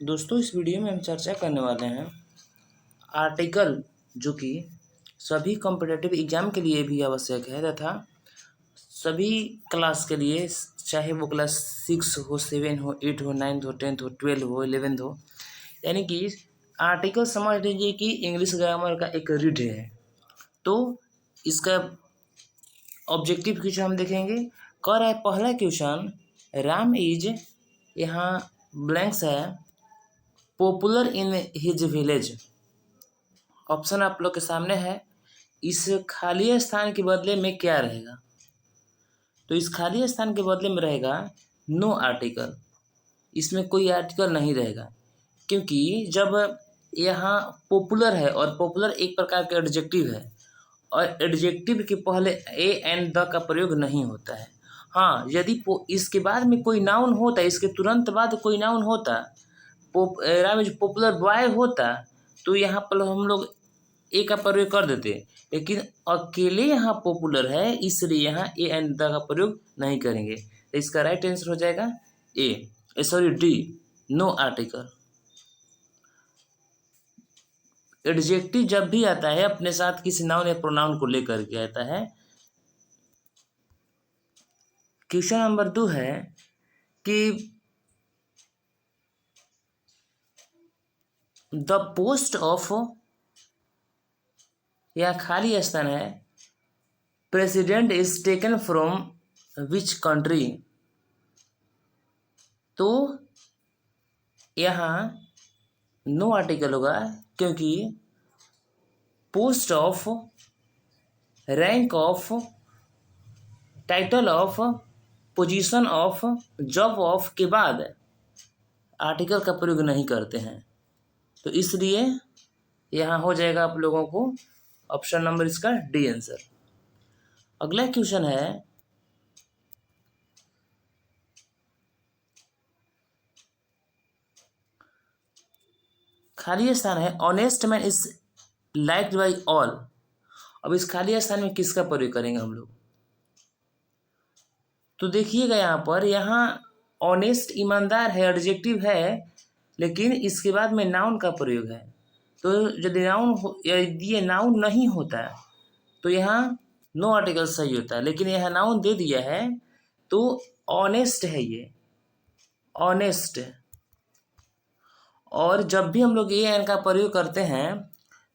दोस्तों, इस वीडियो में हम चर्चा करने वाले हैं आर्टिकल जो कि सभी कॉम्पिटिटिव एग्जाम के लिए भी आवश्यक है तथा सभी क्लास के लिए, चाहे वो क्लास 6 हो, 7 हो, 8 हो, 9th हो, 10th हो, 12 हो, 11th हो। यानी कि आर्टिकल समझ लीजिए कि इंग्लिश ग्रामर का एक रीड है। तो इसका ऑब्जेक्टिव क्वेश्चन हम देखेंगे। कह रहा है पहला क्वेश्चन, राम इज, यहाँ ब्लैंक्स है, popular in his village. Option आप लोग के सामने है। इस खाली स्थान के बदले में क्या रहेगा? तो इस खाली स्थान के बदले में रहेगा नो आर्टिकल। इसमें कोई आर्टिकल नहीं रहेगा, क्योंकि जब यहाँ पॉपुलर है और पॉपुलर एक प्रकार का एडजेक्टिव है और एडजेक्टिव के पहले ए एंड द का प्रयोग नहीं होता है। हाँ, यदि इसके बाद में कोई नाउन होता, इसके तुरंत बाद कोई नाउन होता, राम इज पॉपुलर बॉय होता, तो यहाँ पर हम लोग ए का प्रयोग कर देते। लेकिन अकेले यहाँ पॉपुलर है, इसलिए यहाँ ए एंड द का प्रयोग नहीं करेंगे। तो इसका राइट आंसर हो जाएगा डी, नो आर्टिकल। एडजेक्टिव जब भी आता है अपने साथ किसी नाउन या प्रोनाउन को लेकर के आता है। क्वेश्चन नंबर 2 है कि द पोस्ट ऑफ, या खाली स्थान है, president is taken from which country. तो यहाँ नो आर्टिकल होगा, क्योंकि post of, rank of, title of, position of, job of के बाद आर्टिकल का प्रयोग नहीं करते हैं। तो इसलिए यहाँ हो जाएगा आप लोगों को ऑप्शन नंबर इसका डी आंसर। अगला क्वेश्चन है, खाली स्थान है, honest man is liked by all. अब इस खाली स्थान में किसका प्रयोग करेंगे हम लोग? तो देखिएगा यहाँ पर, यहाँ ऑनेस्ट ईमानदार है, एडजेक्टिव है, लेकिन इसके बाद में नाउन का प्रयोग है। तो यदि ये नाउन नहीं होता तो यहाँ नो आर्टिकल सही होता है, लेकिन यहाँ नाउन दे दिया है तो ऑनेस्ट है ये, ऑनेस्ट। और जब भी हम लोग ए एन का प्रयोग करते हैं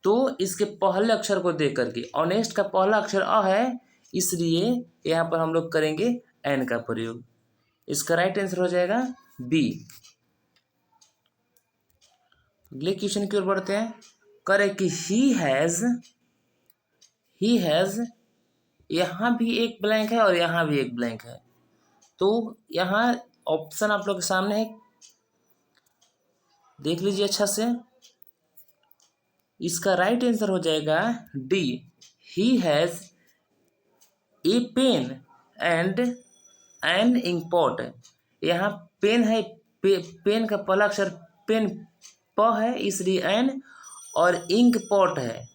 तो इसके पहले अक्षर को देख करके, ऑनेस्ट का पहला अक्षर अ है, इसलिए यहाँ पर हम लोग करेंगे एन का प्रयोग। इसका राइट आंसर हो जाएगा बी। अगले क्वेश्चन की ओर बढ़ते हैं। करे कि ही हैज, यहाँ भी एक ब्लैंक है और यहाँ भी एक ब्लैंक है। तो यहाँ ऑप्शन आप लोग के सामने है, देख लीजिए अच्छा से। इसका राइट आंसर हो जाएगा D, he has a pen and an ink pot. यहाँ पेन है, पेन का पहला अक्षर पेन प है, इसलिए एन, और इंक पॉट है,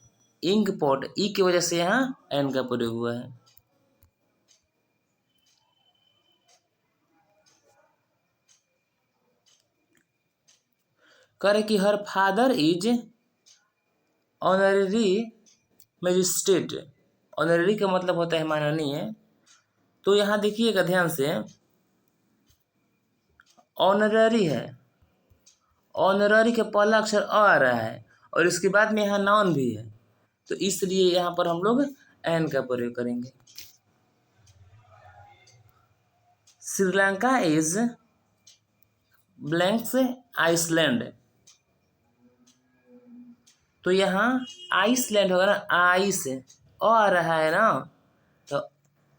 इंक पॉट ई की वजह से यहाँ एन का प्रयोग हुआ है। करे कि her father is honorary magistrate. Honorary का मतलब होता है माननीय। तो यहाँ देखिएगा ध्यान से, ऑनररी है, ऑनररी का पहला अक्षर अ आ रहा है और इसके बाद में यहाँ नाउन भी है, तो इसलिए यहाँ पर हम लोग एन का प्रयोग करेंगे। Sri Lanka is blanks island. तो यहाँ आइसलैंड होगा ना, आइस अ आ रहा है ना, तो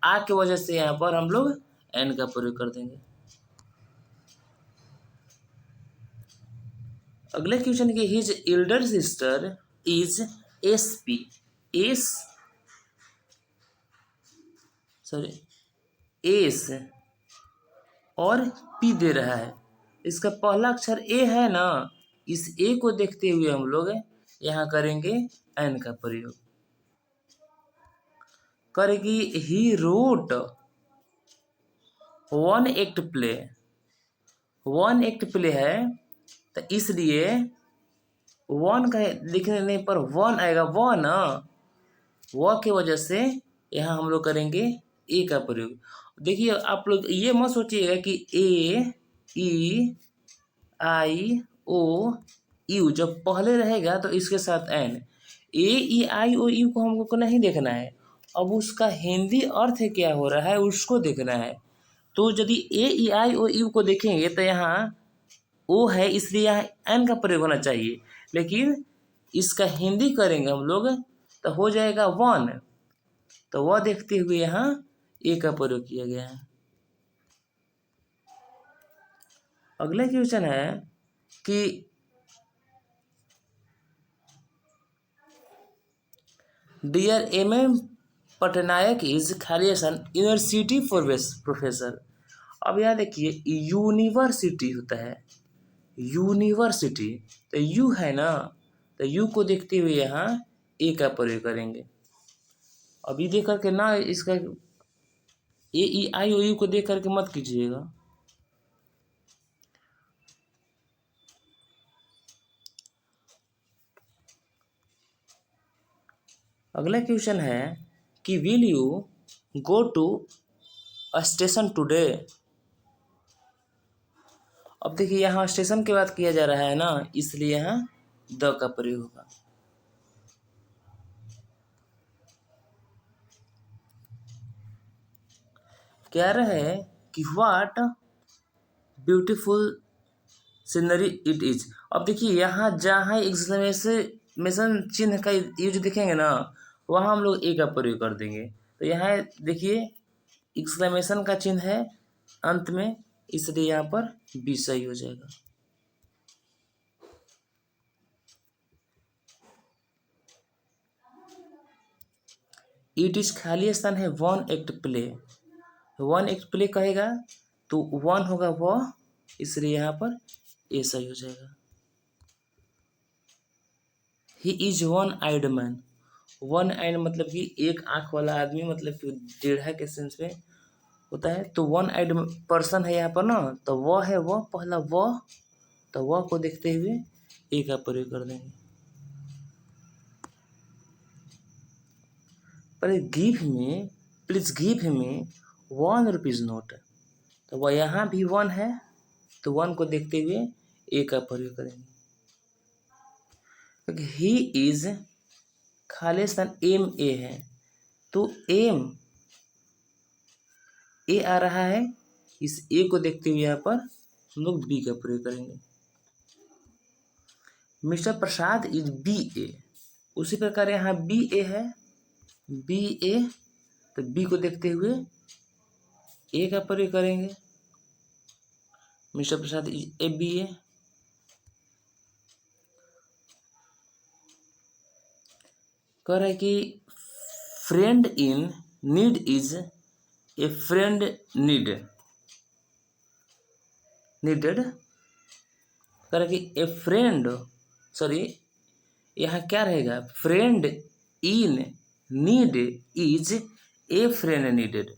आ की वजह से यहाँ पर हम लोग एन का प्रयोग कर देंगे। अगले क्वेश्चन के, his Elder sister is SP, S और पी दे रहा है। इसका पहला अक्षर ए है ना, इस ए को देखते हुए हम लोग यहाँ करेंगे एन का प्रयोग। करेगी he wrote one act play, one act play है, तो इसलिए वन का लिखने पर वन आएगा, वन व की वजह से यहाँ हम लोग करेंगे ए का प्रयोग। देखिए आप लोग ये मत सोचिएगा कि ए ई आई ओ यू जब पहले रहेगा तो इसके साथ N, A E I O you को हम लोग को नहीं देखना है, अब उसका हिंदी अर्थ क्या हो रहा है उसको देखना है। तो यदि ए ई आई ओ यू को देखेंगे तो यहाँ ओ है इसलिए यहाँ एन का प्रयोग होना चाहिए, लेकिन इसका हिंदी करेंगे हम लोग तो हो जाएगा वन, तो वह देखते हुए यहाँ ए का प्रयोग किया गया है। अगला क्वेश्चन है कि dear M M Patnaik is Khalistan university professor. अब यहाँ देखिए यूनिवर्सिटी होता है, यूनिवर्सिटी तो यू है ना, तो यू को देखते हुए यहाँ ए का प्रयोग करेंगे। अभी देख करके ना इसका ए ई आई ओ यू को देख करके मत कीजिएगा। अगला क्वेश्चन है कि will you go to station today. अब देखिए यहाँ स्टेशन की बात किया जा रहा है ना, इसलिए यहाँ द का प्रयोग होगा। कह रहे हैं कि what beautiful scenery it is. अब देखिए यहाँ जहाँ एक्सक्लेमेशन चिन्ह का यूज देखेंगे ना, वहाँ हम लोग ए का प्रयोग कर देंगे। तो यहाँ देखिए एक्सक्लेमेशन का चिन्ह है अंत में, इसलिए यहाँ पर बी सही हो जाएगा। इट इज खाली स्थान है one act play, one act play कहेगा तो वन होगा वह, इसलिए यहाँ पर ए सही हो जाएगा। He is one eyed man, one eyed मतलब कि एक आंख वाला आदमी, मतलब कि टेढ़ा के सेंस में होता है। तो वन आइड पर्सन है यहाँ पर ना, तो वह है वह, पहला वह, तो वह को देखते हुए ए का प्रयोग कर देंगे। पर गिव में प्लीज गिव में 1 रुपीज नोट, तो वह यहाँ भी वन है, तो वन को देखते हुए ए का प्रयोग करेंगे। He is Khalistan M A है, तो एम ए आ रहा है, इस ए को देखते हुए यहाँ पर हम लोग बी का प्रयोग करेंगे। मिस्टर प्रसाद इज बी ए, उसी प्रकार यहाँ बी ए है, बी ए, तो बी को देखते हुए ए का प्रयोग करेंगे। Mister Prasad is a B A. कह रहा है कि friend in need is a friend needed, कह रहा है कि ए फ्रेंड, सॉरी यहाँ क्या रहेगा, friend in need is a friend needed,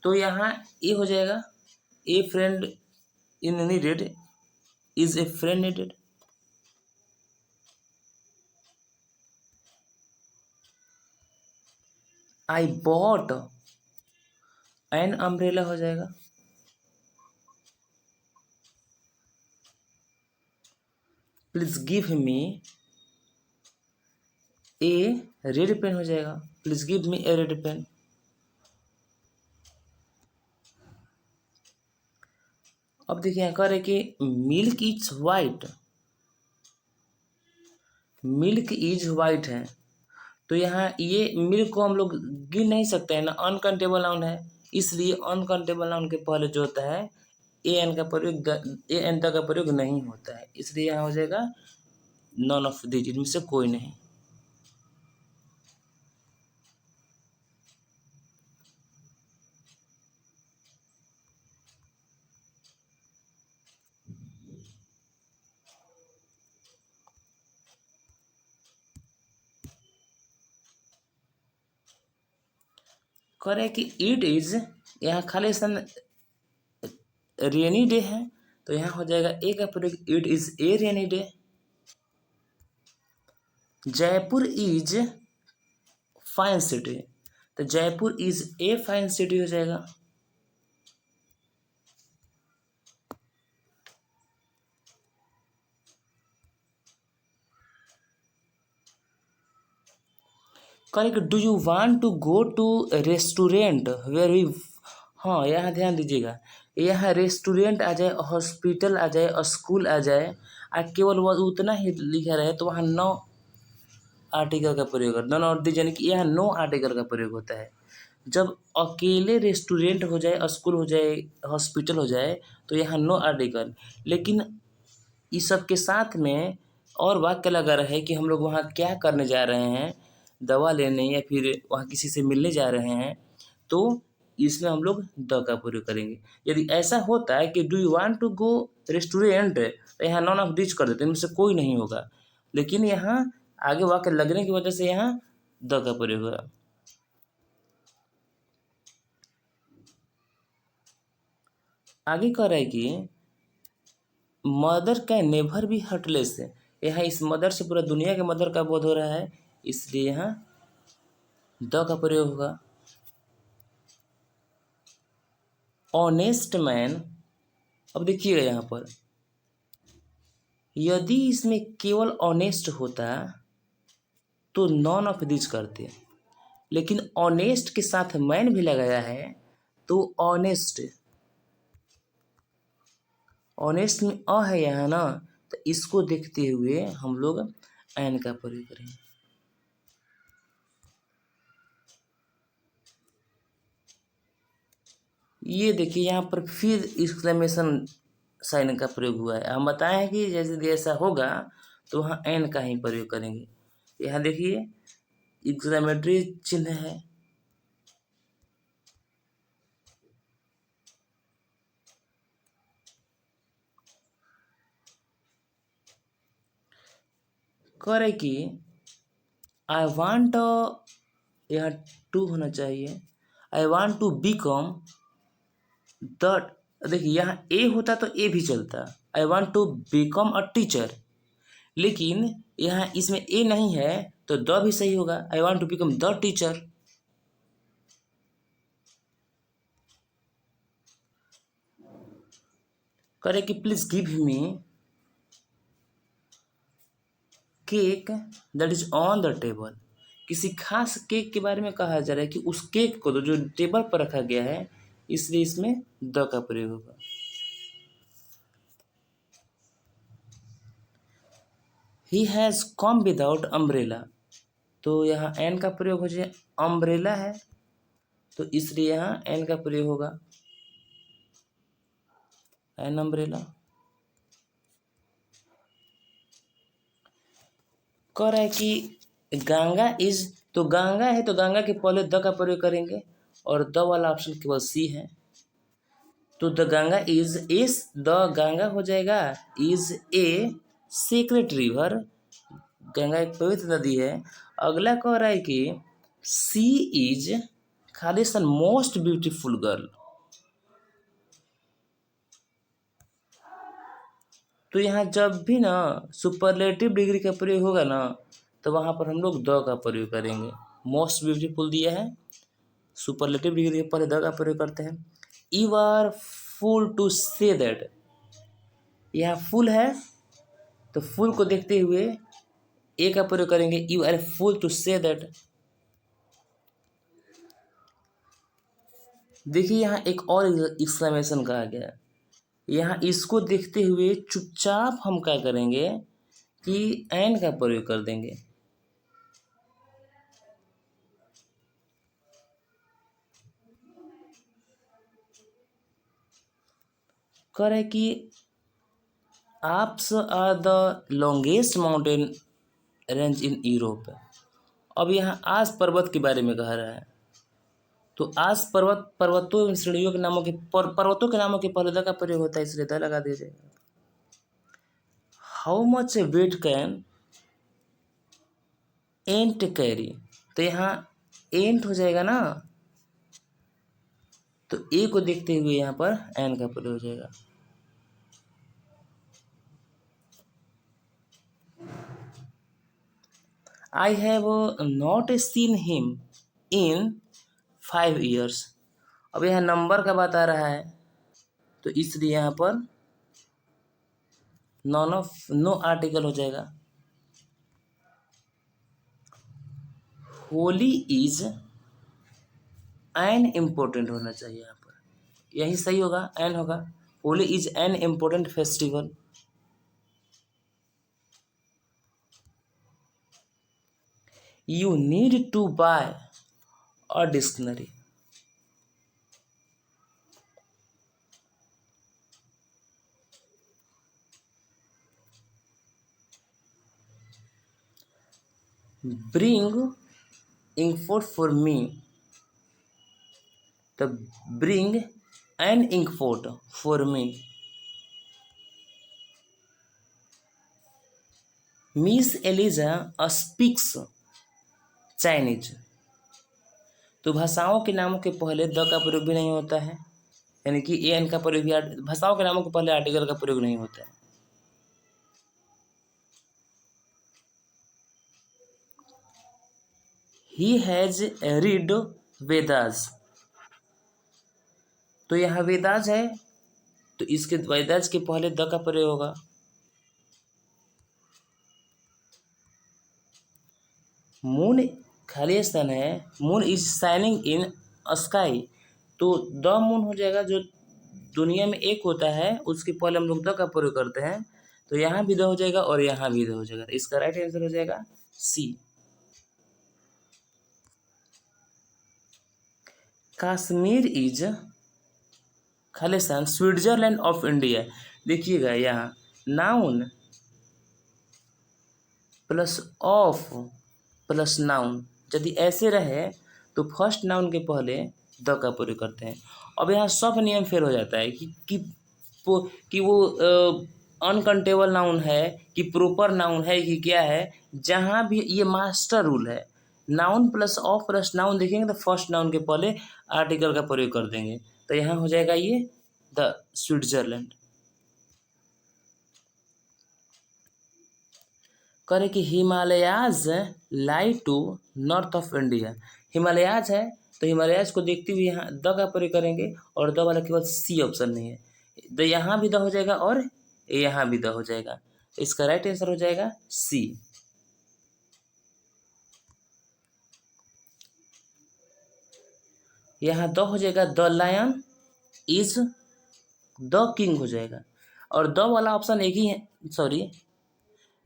तो यहाँ ए हो जाएगा, a friend in needed is a friend needed. I bought an umbrella हो जाएगा। Please give me a red pen हो जाएगा, please give me a red pen. अब देखिए यहाँ कह रहे कि milk is white, milk is white है, तो यहाँ ये मिल्क को हम लोग गिन नहीं सकते हैं ना, अनकाउंटेबल नाउन है, इसलिए अनकाउंटेबल नाउन के पहले जो होता है ए एन का प्रयोग, ए एन का प्रयोग नहीं होता है, इसलिए यहाँ हो जाएगा नॉन ऑफ दीज, इनमें से कोई नहीं। कह रहे कि इट इज, यहाँ खाली स्थान रेनी डे है, तो यहाँ हो जाएगा ए का प्रयोग, it is a rainy day. Jaipur is fine city, तो Jaipur is a fine city हो जाएगा। Correct. Do you want to go to restaurant where we, हाँ यहाँ ध्यान दीजिएगा, यहाँ रेस्टोरेंट आ जाए, हॉस्पिटल आ जाए, स्कूल आ जाए, केवल वह उतना ही लिखा रहे तो वहाँ नो आर्टिकल का प्रयोग है। नॉन ऑफ द, यानी कि यहाँ नो आर्टिकल का प्रयोग होता है। जब अकेले रेस्टोरेंट हो जाए, स्कूल हो जाए, हॉस्पिटल हो जाए तो यहाँ नो आर्टिकल। लेकिन इस सब के साथ में और वाक्य लगा रहे कि हम लोग वहाँ क्या करने जा रहे हैं, दवा लेने या फिर वहाँ किसी से मिलने जा रहे हैं, तो इसमें हम लोग द का प्रयोग करेंगे। यदि ऐसा होता है कि do you want to go restaurant, तो यहाँ नॉन ऑफ दिस कर देते, इनमें से कोई नहीं होगा। लेकिन यहाँ आगे वाक्य लगने की वजह से यहाँ द का प्रयोग हुआ। आगे कह रहा है कि mother can never be heartless, यहाँ इस मदर से पूरा दुनिया के मदर का बोध हो रहा है, इसलिए यहाँ द का प्रयोग होगा। ऑनेस्ट मैन, अब देखिएगा यहाँ पर, यदि इसमें केवल ऑनेस्ट होता तो नॉन ऑफ दिस करते, लेकिन ऑनेस्ट के साथ मैन भी लगाया है तो ऑनेस्ट, ऑनेस्ट में अ है यहाँ ना, तो इसको देखते हुए हम लोग एन का प्रयोग करेंगे। ये देखिए यहाँ पर फिर एक्सक्लेमेशन साइन का प्रयोग हुआ है। हम बताएं कि जैसे ऐसा होगा तो वहाँ एन का ही प्रयोग करेंगे। यहाँ देखिए एक्सक्लेमेटरी चिन्ह है, करे कि आई वांट, यहाँ टू होना चाहिए, I want to become the, देखिए यहाँ ए होता तो ए भी चलता, I want to become a teacher, लेकिन यहाँ इसमें ए नहीं है तो द भी सही होगा, I want to become the teacher. करे कि please give me cake that is on the table, किसी खास केक के बारे में कहा जा रहा है कि उस केक को तो जो टेबल पर रखा गया है, इसलिए इसमें द का प्रयोग होगा। He has come without umbrella, तो यहाँ एन का प्रयोग हो जाए, अम्ब्रेला है तो इसलिए यहाँ एन का प्रयोग होगा, एन अम्ब्रेला। कह रहा है कि गंगा इज, तो गंगा है तो गंगा के पहले द का प्रयोग करेंगे और द वाला ऑप्शन केवल सी है, तो the Ganga is the Ganga हो जाएगा, is a secret river, Ganga एक पवित्र नदी है। अगला कह रहा है कि C is Khalistan most beautiful girl, तो यहाँ जब भी ना सुपरलेटिव डिग्री का प्रयोग होगा ना तो वहाँ पर हम लोग द का प्रयोग करेंगे। मोस्ट ब्यूटीफुल दिया है, सुपरलेटिव डिग्री के पहले द का प्रयोग करते हैं। You are fool to say that, यहाँ फुल है तो फुल को देखते हुए ए का प्रयोग करेंगे, you are fool to say that. देखिए यहाँ एक और एक्सक्लेमेशन कहा गया, यहाँ इसको देखते हुए चुपचाप हम क्या करेंगे कि एन का प्रयोग कर देंगे। कह रहे कि Alps are the longest mountain range in Europe, अब यहाँ आज पर्वत के बारे में कह रहा है, तो आज पर्वत, पर्वतों श्रेणियों के नामों के पर्वतों के नामों के पहले द का प्रयोग होता है, इसलिए द लगा दीजिए। How much weight can ant carry, तो यहाँ एंट हो जाएगा ना, तो ए को देखते हुए यहाँ पर एन का प्रयोग हो जाएगा। I have not seen him in 5 years। अब यहाँ नंबर का बात आ रहा है, तो इसलिए यहाँ पर नॉन ऑफ नो आर्टिकल हो जाएगा। होली इज एन इम्पोर्टेंट होना चाहिए यहाँ पर, यही सही होगा, एन होगा। Holi is an important festival. You need to buy a dictionary. Bring inkpot for me. तो bring an inkpot for me. Miss Eliza speaks Chinese. तो भाषाओं के नामों के पहले द का प्रयोग भी नहीं होता है, यानी कि एन का प्रयोग भी, भाषाओं के नामों के पहले आर्टिकल का प्रयोग नहीं होता है। He has read Vedas. तो यहाँ वेदास है, तो इसके वेदास के पहले द का प्रयोग होगा। मून खाली स्थान है, moon is shining in sky, तो द मून हो जाएगा। जो दुनिया में एक होता है उसके पहले हम लोग द का प्रयोग करते हैं, तो यहाँ भी द हो जाएगा और यहाँ भी द हो जाएगा। इसका राइट आंसर हो जाएगा C. Kashmir is Khalistan Switzerland of India. देखिएगा यहाँ noun plus of plus noun, यदि ऐसे रहे तो फर्स्ट नाउन के पहले द का प्रयोग करते हैं। अब यहाँ सब नियम फेल हो जाता है कि वो अनकंटेबल नाउन है कि प्रॉपर नाउन है कि क्या है। जहाँ भी ये मास्टर रूल है, noun plus of plus noun देखेंगे तो फर्स्ट नाउन के पहले आर्टिकल का प्रयोग कर देंगे, तो यहाँ हो जाएगा ये द स्विट्जरलैंड। करे कि Himalayas lie to north of India. Himalayas है, तो हिमालयाज को देखते हुए यहाँ द का प्रयोग करेंगे, और द वाला केवल सी ऑप्शन नहीं है, द यहाँ भी द हो जाएगा और यहाँ भी द हो जाएगा। इसका राइट आंसर हो जाएगा सी। यहाँ द हो जाएगा the lion is the king हो जाएगा, और द वाला ऑप्शन एक ही है, sorry,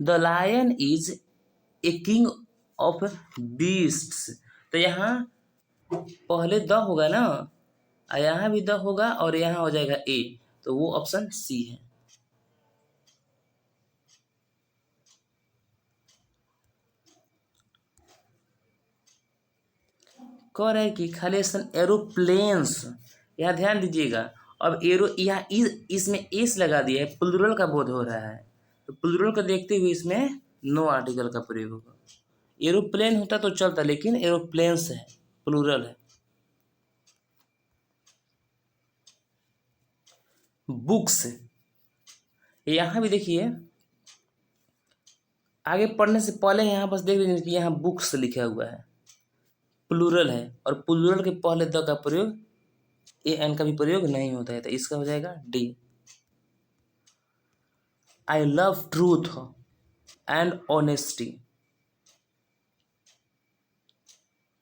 the lion is a king of beasts. तो यहाँ पहले द होगा ना, यहाँ भी द होगा और यहाँ हो जाएगा ए, तो वो ऑप्शन सी है। कह रहा है कि खाली एरोप्लेन्स, यहाँ ध्यान दीजिएगा। अब एरो यहाँ इसमें एस लगा दिया है, प्लूरल का बोध हो रहा है, तो प्लूरल को देखते हुए इसमें नो आर्टिकल का प्रयोग होगा। एरोप्लेन होता तो चलता, लेकिन एरोप्लेन्स है, प्लूरल है। बुक्स, यहाँ भी देखिए, आगे पढ़ने से पहले यहाँ बस देख लीजिए कि यहाँ बुक्स लिखा हुआ है, प्लूरल है, और प्लूरल के पहले द का प्रयोग ए एन का भी प्रयोग नहीं होता है, तो इसका हो जाएगा D. I love truth and honesty.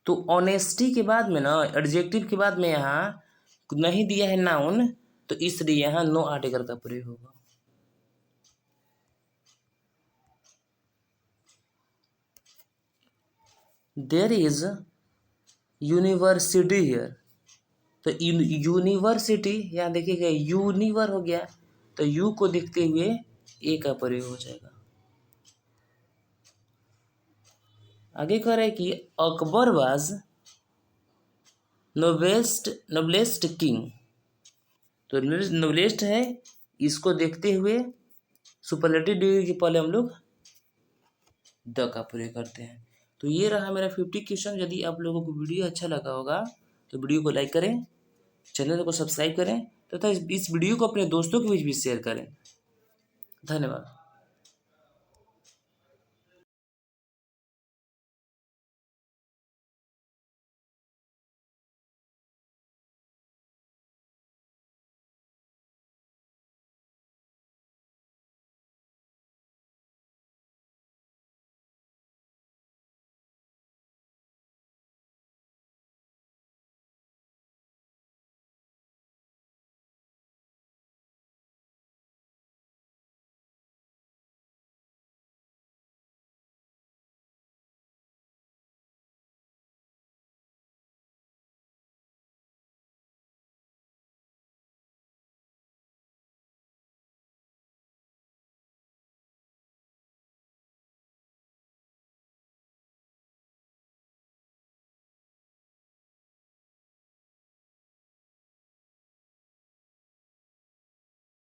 तो ऑनेस्टी के बाद में ना, एडजेक्टिव के बाद में यहाँ नहीं दिया है नाउन, तो इसलिए यहाँ नो आर्टिकल का प्रयोग होगा। There is university here. तो यूनिवर्सिटी यहाँ देखिएगा यूनिवर हो गया, तो यू को देखते हुए ए का प्रयोग हो जाएगा। आगे कह रहे हैं कि अकबर वाज नोबलेस्ट किंग। तो नोबलेस्ट है, इसको देखते हुए सुपरलेटिव डिग्री के पहले हम लोग द का प्रयोग करते हैं। तो ये रहा मेरा 50 क्वेश्चन। यदि आप लोगों को वीडियो अच्छा लगा होगा तो वीडियो को लाइक करें, चैनल को सब्सक्राइब करें तथा इस वीडियो को अपने दोस्तों के बीच भी शेयर करें। धन्यवाद।